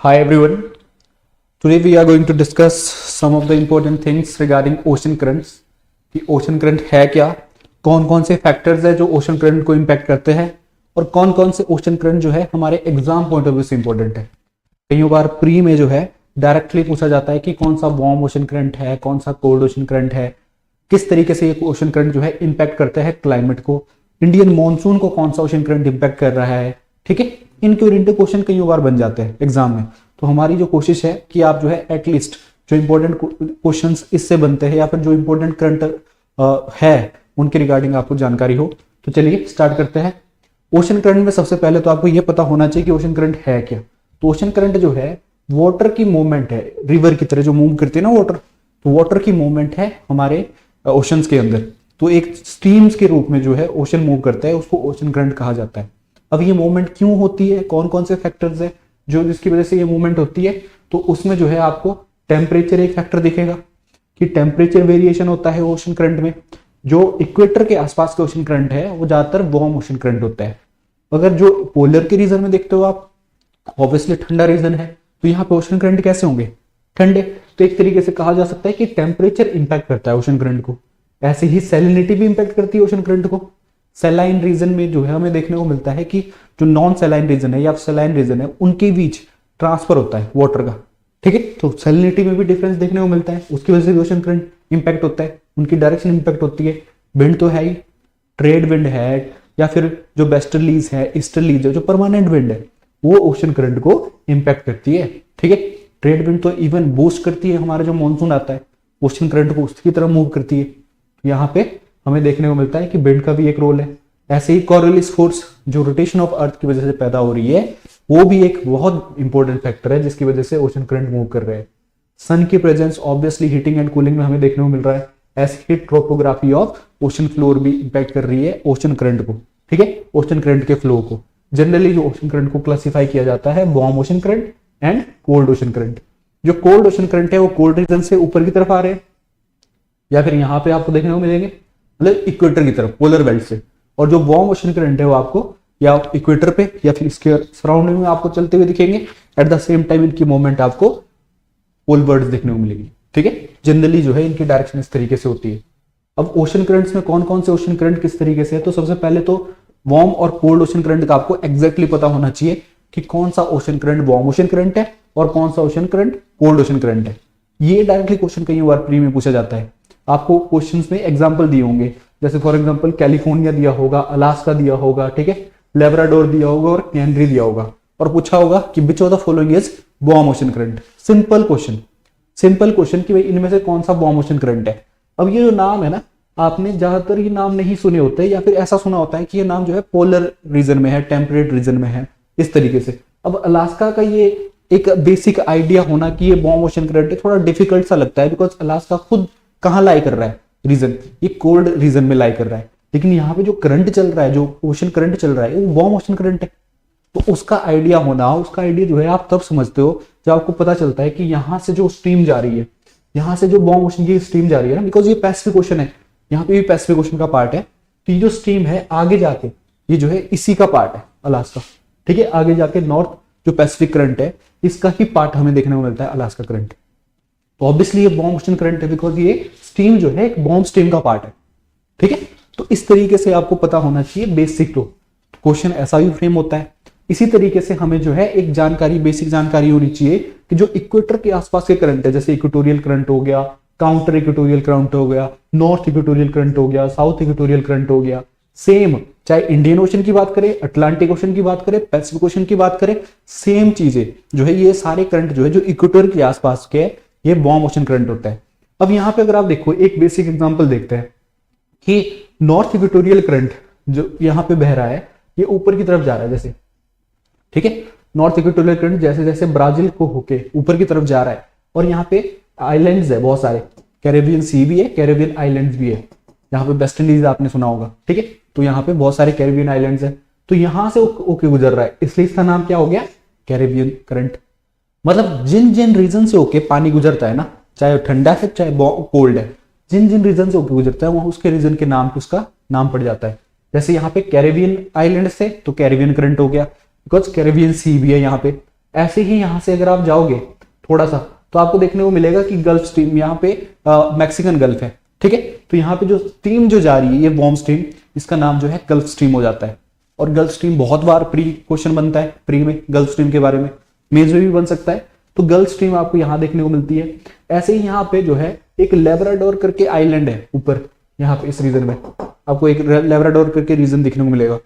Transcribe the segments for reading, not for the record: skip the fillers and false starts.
Hi everyone. Today we are going to discuss some of the important things regarding ocean currents. कि ocean current है क्या, कौन कौन से फैक्टर्स है जो ओशन करंट को इम्पैक्ट करते हैं और कौन कौन से ओशन करंट जो है हमारे एग्जाम पॉइंट ऑफ व्यू से इंपॉर्टेंट है। कई बार प्री में जो है डायरेक्टली पूछा जाता है कि कौन सा वार्म ओशन करंट है, कौन सा कोल्ड ओशन करंट है, किस तरीके से ये ओशन करंट जो है इम्पैक्ट करता है क्लाइमेट को, इंडियन मॉनसून को कौन सा ओशन करंट इम्पैक्ट कर रहा है। ठीक है, इनके ओरिएंटेड क्वेश्चन कई बार बन जाते हैं एग्जाम में। तो हमारी जो कोशिश है कि आप जो है एटलीस्ट जो इंपॉर्टेंट क्वेश्चंस इससे बनते हैं या फिर जो इंपॉर्टेंट करंट है उनके रिगार्डिंग आपको जानकारी हो। तो चलिए स्टार्ट करते हैं। ओशन करंट में सबसे पहले तो आपको ये पता होना चाहिए कि ओशन करंट है क्या। तो ओशन करंट जो है वाटर की मूवमेंट है, रिवर की तरह जो मूव करती है ना वाटर, तो वाटर की मूवमेंट है हमारे ओशंस के अंदर। तो एक स्ट्रीम्स के रूप में जो है ओशन मूव करता है, उसको ओशन करंट कहा जाता है। अब ये मूवमेंट क्यों होती है, कौन कौन से फैक्टर्स है जो जिसकी वजह से ये मूवमेंट होती है, तो उसमें जो है आपको टेम्परेचर एक फैक्टर दिखेगा कि टेम्परेचर वेरिएशन होता है ओशन करंट में। जो इक्वेटर के आसपास के ओशन करंट है वो ज्यादातर वार्म ओशन करंट होता है। अगर जो पोलर के रीजन में देखते हो आप, ऑब्वियसली ठंडा रीजन है, तो यहाँ पे ओशन करंट कैसे होंगे, ठंडे। तो एक तरीके से कहा जा सकता है कि टेम्परेचर इंपैक्ट करता है ओशन करंट को। ऐसे ही सैलिनिटी भी इंपैक्ट करती है ओशन करंट को। सैलाइन रीजन में जो है हमें देखने को मिलता है कि जो नॉन सैलाइन रीजन है या सैलाइन रीजन है उनके बीच ट्रांसफर होता है वाटर का। ठीक है, तो सैलिनिटी में भी डिफरेंस देखने को मिलता है, उसकी वजह से भी ओशन करंट इंपैक्ट होता है, उनकी डायरेक्शन इंपैक्ट होती है। विंड तो है ही, ट्रेड विंड है या फिर जो वेस्टर्लीज है, ईस्टर्लीज है, जो परमानेंट विंड है वो ओशन करंट को इंपैक्ट करती है। ठीक है, ट्रेड विंड तो इवन बूस्ट करती है, हमारा जो मानसून आता है ओशन करंट को उसकी तरफ मूव करती है। यहाँ पे हमें देखने को मिलता है कि विंड का भी एक रोल है। ऐसे ही कॉरियोलिस फोर्स जो रोटेशन ऑफ अर्थ की वजह से पैदा हो रही है वो भी एक बहुत इंपॉर्टेंट फैक्टर है जिसकी वजह से ओशन करंट मूव कर रहे हैं। सन की presence obviously heating and cooling में हमें देखने को मिल रहा है। ऐसे ही ट्रोपोग्राफी ऑफ ओशन फ्लोर भी इंपैक्ट कर रही है ओशन करंट को। ठीक है, ओशन करंट के फ्लो को। जनरली जो ओशन करंट को क्लासिफाई किया जाता है warm ocean current and cold ocean current. जो कोल्ड ओशन करंट है वो कोल्ड रीजन से ऊपर की तरफ आ रहे हैं या फिर यहाँ पे आपको देखने को मिलेंगे मतलब इक्वेटर की तरफ, पोलर बेल्ट से। और जो वार्म ओशन करंट है वो आपको या इक्वेटर पे या फिर इसके सराउंडिंग में आपको चलते हुए दिखेंगे। एट द सेम टाइम इनकी मूवमेंट आपको पोलवर्ड्स देखने को मिलेगी। ठीक है, जनरली जो है इनकी डायरेक्शन इस तरीके से होती है। अब ओशन करंट्स में कौन कौन से ओशन करंट किस तरीके से है, तो सबसे पहले तो वार्म और कोल्ड ओशन करंट का आपको एग्जैक्टली पता होना चाहिए कि कौन सा ocean current warm ocean current है और कौन सा ocean current cold ocean current है। ये डायरेक्टली क्वेश्चन कई बार प्री में पूछा जाता है। आपको क्वेश्चंस में एग्जांपल दिए होंगे, जैसे फॉर एग्जांपल कैलिफोर्निया दिया होगा, अलास्का दिया होगा, ठीक है, लेब्राडोर दिया होगा और कैनरी दिया होगा और पूछा होगा कि which of the following is warm ocean current. Simple question कि भाई इनमें से कौन सा वार्म ओशन करंट है। अब ये जो नाम है ना, आपने ज्यादातर ये नाम नहीं सुने होते या फिर ऐसा सुना होता है कि ये नाम जो है पोलर रीजन में है, टेम्परेट रीजन में है, इस तरीके से। अब अलास्का का ये एक बेसिक आइडिया होना कि ये वार्म ओशन करंट है थोड़ा डिफिकल्ट सा लगता है, बिकॉज अलास्का खुद कहाँ लाई कर रहा है रीजन, ये कोल्ड रीजन में लाई कर रहा है। लेकिन यहाँ पे जो करंट चल रहा है, जो ओशन करंट चल रहा है वो वार्म ओशन करंट है। तो उसका आइडिया होना, उसका आइडिया जो है आप तब समझते हो जब आपको पता चलता है कि यहाँ से जो स्ट्रीम जा रही है, यहाँ से जो वार्म ओशन की स्ट्रीम जा रही है ना, बिकॉज ये पैसिफिक ओशन है, यहाँ पे भी पैसिफिक ओशन का पार्ट है। तो ये जो स्ट्रीम है आगे जाके ये जो है इसी का पार्ट है अलास्का। ठीक है, आगे जाके नॉर्थ जो पैसिफिक करंट है इसका ही पार्ट हमें देखने को मिलता है अलास्का करंट। तो ऑब्वियसली ये वार्म ओशन करंट है बिकॉज ये स्ट्रीम जो है एक वार्म स्ट्रीम का पार्ट है। ठीक है, तो इस तरीके से आपको पता होना चाहिए बेसिक। तो क्वेश्चन ऐसा भी फ्रेम होता है। इसी तरीके से हमें जो है एक जानकारी, बेसिक जानकारी होनी चाहिए कि जो इक्वेटर के आसपास के करंट है, जैसे इक्वेटोरियल करंट हो गया, काउंटर इक्वेटोरियल करंट हो गया, नॉर्थ इक्वेटोरियल करंट हो गया, साउथ इक्वेटोरियल करंट हो गया, सेम चाहे इंडियन ओशन की बात करें, अटलांटिक ओशन की बात करें, पैसिफिक ओशन की बात करें, सेम चीजें जो है ये सारे करंट जो है जो इक्वेटर के आसपास के ये वार्म ओशन करंट होता है। अब यहाँ पे अगर आप देखो एक बेसिक एग्जांपल देखते हैं कि नॉर्थ इक्वेटोरियल करंट जो यहाँ पे बह रहा है ये ऊपर की तरफ जा रहा है जैसे, ठीक है, नॉर्थ इक्वेटोरियल करंट जैसे जैसे ब्राजील को होके ऊपर की तरफ जा रहा है। और यहाँ पे आइलैंड्स है बहुत सारे, कैरेबियन सी भी है, कैरेबियन आइलैंड्स भी है। यहाँ पे वेस्ट इंडीज आपने सुना होगा, ठीक है, तो यहाँ पे बहुत सारे कैरेबियन आइलैंड्स है। तो यहाँ से ओके गुजर रहा है, इसलिए इसका नाम क्या हो गया, कैरेबियन करंट। मतलब जिन जिन रीजन से होके पानी गुजरता है ना, चाहे ठंडा है चाहे कोल्ड है, जिन जिन रीजन से होके गुजरता है वहां उसके रीजन के नाम पे उसका नाम पड़ जाता है। जैसे यहाँ पे कैरेबियन आइलैंड से तो कैरेबियन करंट हो गया, बिकॉज कैरेबियन सी भी है यहाँ पे। ऐसे ही यहां से अगर आप जाओगे थोड़ा सा तो आपको देखने को मिलेगा कि गल्फ स्ट्रीम यहाँ पे मैक्सिकन गल्फ है, ठीक है। तो यहाँ पे जो स्ट्रीम जो जा रही है ये वार्म स्ट्रीम, इसका नाम जो है गल्फ स्ट्रीम हो जाता है। और गल्फ स्ट्रीम बहुत बार प्री क्वेश्चन बनता है, प्री में गल्फ स्ट्रीम के बारे में, मेंस में भी बन सकता है। तो गल्फ स्ट्रीम आपको यहाँ देखने को मिलती है। ऐसे ही यहाँ पे जो है एक लेब्राडोर करके आइलैंड है ऊपर, यहाँ पे इस रीजन में आपको एक लेब्राडोर करके रीजन देखने को मिलेगा।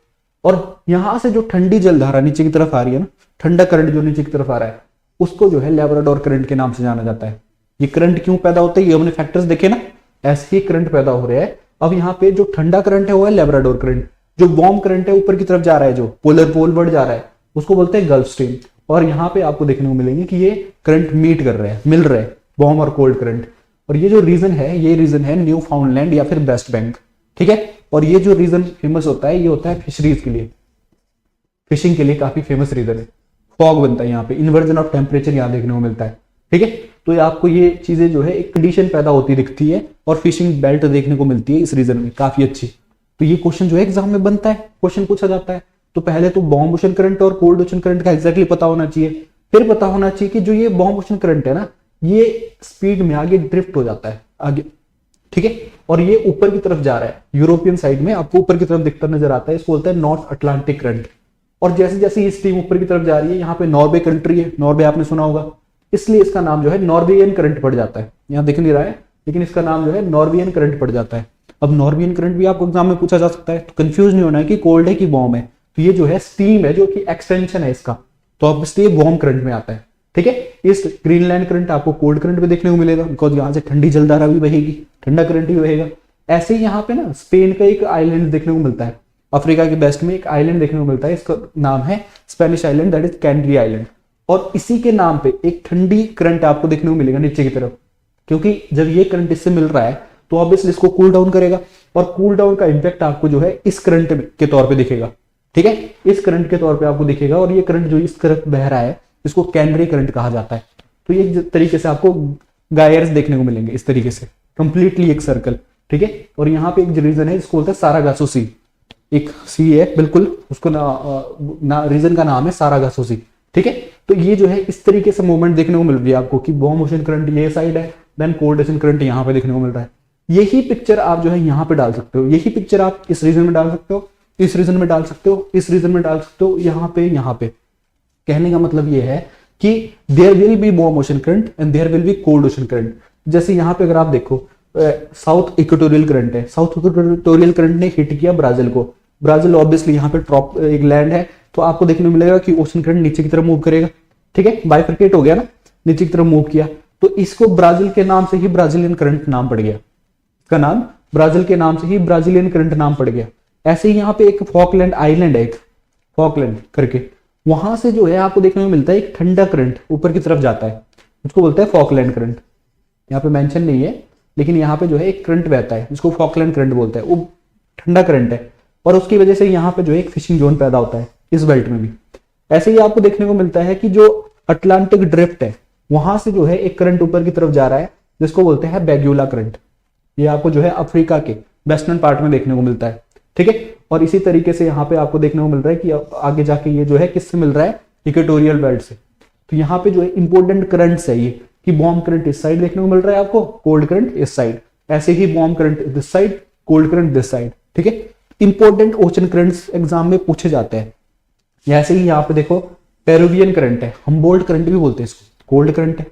और यहां से जो ठंडी जलधारा नीचे की तरफ आ रही है ना, ठंडा करंट जो नीचे की तरफ आ रहा है, उसको जो है लेब्राडोर करंट के नाम से जाना जाता है। ये करंट क्यों पैदा होते हैं, ये हमने फैक्टर्स देखे ना, ऐसे ही करंट पैदा हो रहे हैं। अब यहाँ पे जो ठंडा करंट है वो है लेब्राडोर करंट, जो वार्म करंट है ऊपर की तरफ जा रहा है, जो पोलर पोल बढ़ जा रहा है, उसको बोलते हैं गल्फ स्ट्रीम। और यहाँ पे आपको देखने को मिलेंगे कि ये करंट मीट कर रहे हैं, मिल रहे हैं, वार्म और कोल्ड करंट। और ये जो रीजन है, ये रीजन है न्यू फाउंडलैंड या फिर वेस्ट बैंक, ठीक है। और ये जो रीजन फेमस होता है, ये होता है फिशरीज के लिए, फिशिंग के लिए काफी फेमस रीजन है। फॉग बनता है यहाँ पे, इन्वर्जन ऑफ टेम्परेचर यहाँ देखने को मिलता है, ठीक है। तो ये आपको ये चीजें जो है एक कंडीशन पैदा होती दिखती है और फिशिंग बेल्ट देखने को मिलती है इस रीजन में काफी अच्छी। तो ये क्वेश्चन जो है एग्जाम में बनता है, क्वेश्चन पूछा जाता है। तो पहले तो वार्म ओशन करंट और कोल्ड ओशन करंट का एग्जैक्टली पता होना चाहिए, फिर पता होना चाहिए कि जो ये वार्म ओशन करंट है ना, ये स्पीड में आगे ड्रिफ्ट हो जाता है आगे, ठीक है। और ये ऊपर की तरफ जा रहा है, यूरोपियन साइड में आपको ऊपर की तरफ दिखता नजर आता है, इसको बोलते हैं नॉर्थ अटलांटिक करंट। और जैसे जैसे ये स्ट्रीम ऊपर की तरफ जा रही है, यहाँ पे नॉर्वे कंट्री है, नॉर्वे आपने सुना होगा, इसलिए इसका नाम जो है नॉर्वेजियन करंट पड़ जाता है। यहाँ दिख नहीं रहा है लेकिन इसका नाम जो है नॉर्वेजियन करंट पड़ जाता है। अब नॉर्वेजियन करंट भी आपको एग्जाम में पूछा जा सकता है, तो कंफ्यूज नहीं होना है कि कोल्ड है कि वार्म है। तो ये जो है स्टीम है, जो कि एक्सटेंशन है इसका, तो ऑब्वियसली ये वार्म करंट में आता है, ठीक है। इस ग्रीनलैंड करंट आपको कोल्ड करंट में देखने को मिलेगा, बिकॉज यहाँ से ठंडी जलधारा भी बहेगी, ठंडा करंट भी बहेगा। ऐसे ही यहाँ पे ना स्पेन का एक आइलैंड देखने को मिलता है, अफ्रीका के वेस्ट में एक आइलैंड देखने को मिलता है, इसका नाम है Spanish island, that is canary island. और इसी के नाम पे एक ठंडी करंट आपको देखने को मिलेगा नीचे की तरफ, क्योंकि जब ये करंट इससे मिल रहा है तो ऑब्वियसली इसको कूल डाउन करेगा, और कूल डाउन का इंपैक्ट आपको जो है इस करंट के तौर पे दिखेगा, ठीक है, इस करंट के तौर पे आपको दिखेगा। और ये करंट जो इस तरफ बह रहा है इसको कैनरी करंट कहा जाता है। तो ये तरीके से आपको गायर्स देखने को मिलेंगे इस तरीके से, कंप्लीटली एक सर्कल, ठीक है। और यहाँ पे एक रीजन है जिसको बोलते हैं सारागासो सी, एक सी है बिल्कुल, उसको रीजन का नाम है सारागासो सी, ठीक है। तो ये जो है इस तरीके से मूवमेंट देखने को मिल रही है आपको कि वार्म ओशन करंट ये साइड है, देन कोल्ड ओशन करंट यहाँ पे देखने को मिल रहा है। यही पिक्चर आप जो है यहाँ पे डाल सकते हो, यही पिक्चर आप इस रीजन में डाल सकते हो, इस रीजन में डाल सकते हो, इस रीजन में डाल सकते हो, यहाँ पे। कहने का मतलब ये है कि there will be warm ocean current and there will be cold ocean current. जैसे यहाँ पे अगर आप देखो साउथ इक्वेटोरियल करंट है, साउथ इक्वेटोरियल करंट ने हिट किया ब्राजील को, ब्राजील ऑब्वियसली यहाँ पे ट्रॉप एक लैंड है, तो आपको देखने को मिलेगा कि ओशन करंट नीचे की तरफ मूव करेगा, ठीक है, बाइफरकेट हो गया ना, नीचे की तरफ मूव किया, तो इसको ब्राजील के नाम से ही ब्राजीलियन करंट नाम पड़ गया, इसका नाम ब्राजील के नाम से ही ब्राजीलियन करंट नाम पड़ गया। ऐसे ही यहाँ पे एक फॉकलैंड आइलैंड है, एक फॉकलैंड करके, वहां से जो है आपको देखने को मिलता है एक ठंडा करंट ऊपर की तरफ जाता है, उसको बोलते हैं फॉकलैंड करंट। यहाँ पे मेंशन नहीं है लेकिन यहाँ पे जो है एक करंट बहता है जिसको फॉकलैंड करंट बोलते हैं, वो ठंडा करंट है, और उसकी वजह से यहाँ पे जो है एक फिशिंग जोन पैदा होता है इस बेल्ट में भी। ऐसे ही आपको देखने को मिलता है कि जो अटलांटिक ड्रिफ्ट है वहां से जो है एक करंट ऊपर की तरफ जा रहा है जिसको बोलते हैं बैग्यूला करंट, ये आपको जो है अफ्रीका के वेस्टर्न पार्ट में देखने को मिलता है, ठीक है। और इसी तरीके से यहाँ पे आपको देखने को मिल रहा है कि आगे जाके ये जो है किससे मिल रहा है, इक्वेटोरियल बेल्ट से। तो यहाँ पे जो है इंपोर्टेंट करंट्स है ये, कि वार्म करंट इस साइड देखने को मिल रहा है आपको, कोल्ड करंट इस साइड, ऐसे ही warm current this side, cold current this side, ठीक है। इंपोर्टेंट ओशन करंट्स एग्जाम में पूछे जाते हैं। ऐसे ही यहाँ पे देखो पेरुवियन करंट है, हम्बोल्ट करंट भी बोलते हैं इसको, कोल्ड करंट है,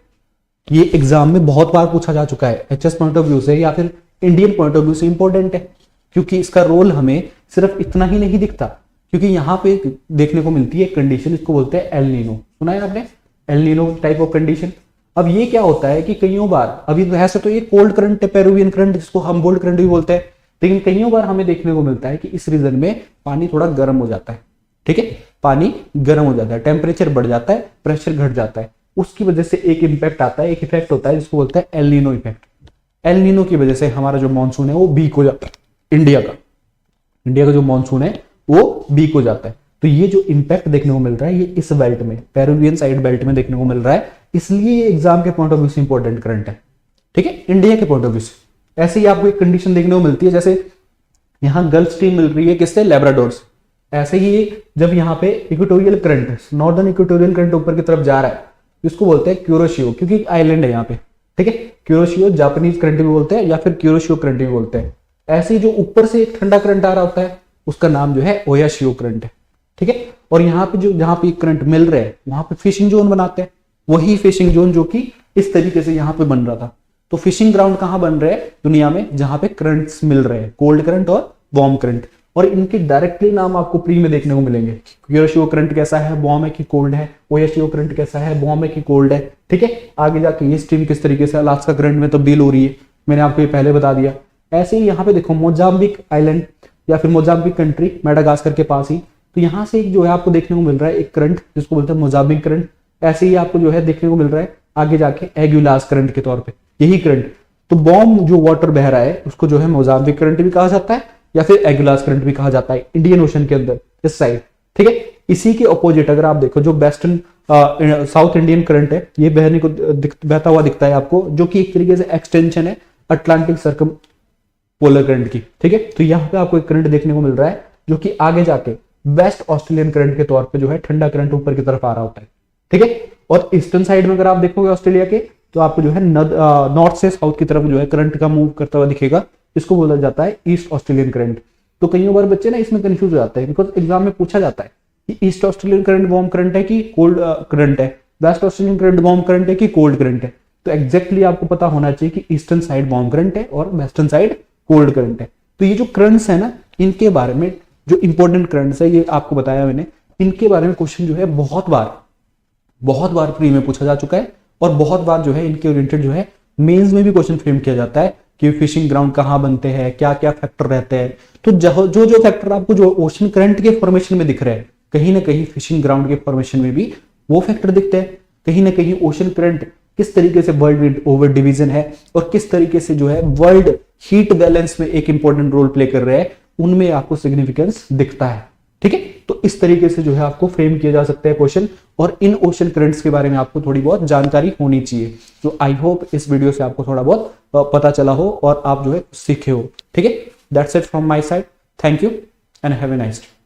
ये एग्जाम में बहुत बार पूछा जा चुका है, एचएस पॉइंट ऑफ व्यू से या फिर इंडियन पॉइंट ऑफ व्यू से इंपॉर्टेंट है, क्योंकि इसका रोल हमें सिर्फ इतना ही नहीं दिखता, क्योंकि यहाँ पे देखने को मिलती है कंडीशन, इसको बोलते हैं एल नीनो, सुना है आपने, El Nino type of condition. अब ये क्या होता है कि कईयों बार, अभी वैसे तो ये कोल्ड करंट है पेरुवियन करंट, जिसको हम बोल्ड करंट भी बोलते हैं, लेकिन कईयों बार हमें देखने को मिलता है कि इस रीजन में पानी थोड़ा गर्म हो जाता है, ठीक है, पानी गर्म हो जाता है, टेम्परेचर बढ़ जाता है, प्रेशर घट जाता है, उसकी वजह से एक इंपैक्ट आता है, एक इफेक्ट होता है जिसको बोलते हैं El Nino effect. El Nino की वजह से हमारा जो मानसून है वो वीक हो जाता है, इंडिया का जो मानसून है वो वीक हो जाता है। तो ये जो इंपैक्ट देखने को मिल रहा है ये इस बेल्ट में, पेरुवियन साइड बेल्ट में देखने को मिल रहा है, इसलिए ये एग्जाम के पॉइंट ऑफ व्यू से इंपॉर्टेंट करंट है, ठीक है, इंडिया के पॉइंट ऑफ व्यू से। ऐसे ही आपको एक कंडीशन देखने को मिलती है, जैसे यहाँ गल्फ स्ट्रीम मिल रही है किससे, लेब्राडोर से, ऐसे ही जब यहाँ पे equatorial current, northern equatorial current ऊपर की तरफ जा रहा है, इसको बोलते हैं क्यूरोशियो, क्योंकि एक आइलैंड है यहाँ पे, ठीक है। क्यूरोशियो जापानीज करंट भी बोलते हैं या फिर क्यूरोशियो करंट भी बोलते हैं। ऐसे ही जो ऊपर से एक ठंडा करंट आ रहा होता है उसका नाम जो है ओयाशियो करंट है, ठीक है। और यहाँ पे जो जहां पे करंट मिल रहे हैं वहां पे फिशिंग जोन बनाते हैं, वही फिशिंग जोन जो कि इस तरीके से यहाँ पे बन रहा था। तो फिशिंग ग्राउंड कहाँ बन रहे हैं दुनिया में, जहां पे करंट्स मिल रहे हैं, कोल्ड करंट और वार्म करंट। और इनके डायरेक्टली नाम आपको प्री में देखने को मिलेंगे। क्यूरोशियो करंट कैसा है, वार्म है कि कोल्ड है। ओयाशियो करंट कैसा है, वार्म है कि कोल्ड है, ठीक है। आगे जाके ये स्ट्रीम किस तरीके से अलास्का करंट में तब्दील हो रही है, मैंने आपको ये पहले बता दिया। ऐसे ही यहाँ पे देखो मोजाम्बिक आइलैंड या फिर मोजाम्बिक कंट्री मेडागास्कर के पास ही, तो यहाँ से एक जो है आपको देखने को मिल रहा है एक करंट जिसको बोलते हैं मोजाम्बिक करंट। ऐसे ही आपको जो है देखने को मिल रहा है आगे जाके एग्युलास करंट के तौर पे यही करंट। तो बॉम्ब जो वाटर बह रहा है उसको जो है मोजाम्बिक करंट भी कहा जाता है या फिर एग्युलास करंट भी कहा जाता है इंडियन ओशन के अंदर इस साइड, ठीक है। इसी के ऑपोजिट अगर आप देखो जो वेस्टर्न साउथ इंडियन करंट है ये बहने को बहता हुआ दिखता है आपको, जो कि एक तरीके से एक्सटेंशन है अटलांटिक सर्कम पोलर करंट की, ठीक है। तो यहाँ पे आपको एक करंट देखने को मिल रहा है जो कि आगे जाके वेस्ट ऑस्ट्रेलियन करंट के तौर पे जो है ठंडा करंट ऊपर की तरफ आ रहा होता है, ठीक है। और ईस्टर्न साइड में अगर आप देखोगे ऑस्ट्रेलिया के तो आपको जो है नॉर्थ से साउथ की तरफ जो है करंट का मूव करता हुआ दिखेगा, इसको बोला जाता है ईस्ट ऑस्ट्रेलियन करंट। तो कई बार बच्चे ना इसमें कंफ्यूज हो जाते हैं, बिकॉज एग्जाम में पूछा जाता है कि east Australian current warm current है कि कोल्ड करंट है, waste Australian current warm current है कि कोल्ड करंट है। तो एग्जैक्टली आपको पता होना चाहिए कि ईस्टर्न साइड वार्म करंट है और वेस्टर्न साइड कोल्ड करंट है। तो ये जो करंट्स है ना, इनके बारे में जो इंपॉर्टेंट करंट्स है ये आपको बताया मैंने, इनके बारे में क्वेश्चन जो है बहुत बार प्री में पूछा जा चुका है और बहुत बार जो है इनके ओरिएंटेड जो है मेंस में भी क्वेश्चन फ्रेम किया जाता है कि फिशिंग ग्राउंड कहाँ बनते हैं, क्या क्या फैक्टर रहते हैं। तो जो फैक्टर आपको जो ओशन करंट के फॉर्मेशन में दिख रहे हैं, कहीं ना कहीं फिशिंग ग्राउंड के फॉर्मेशन में भी वो फैक्टर दिखते हैं। कहीं ना कहीं ओशन करंट किस तरीके से वर्ल्ड ओवर डिवीजन है और किस तरीके से जो है वर्ल्ड हीट बैलेंस में एक इंपॉर्टेंट रोल प्ले कर रहे हैं, उनमें आपको सिग्निफिकेंस दिखता है, ठीक है। तो इस तरीके से जो है आपको फ्रेम किया जा सकता है क्वेश्चन, और इन ओशन करंट्स के बारे में आपको थोड़ी बहुत जानकारी होनी चाहिए। तो आई होप इस वीडियो से आपको थोड़ा बहुत पता चला हो और आप जो है सीखे हो, ठीक है। That's it from my side, thank you and have a nice day.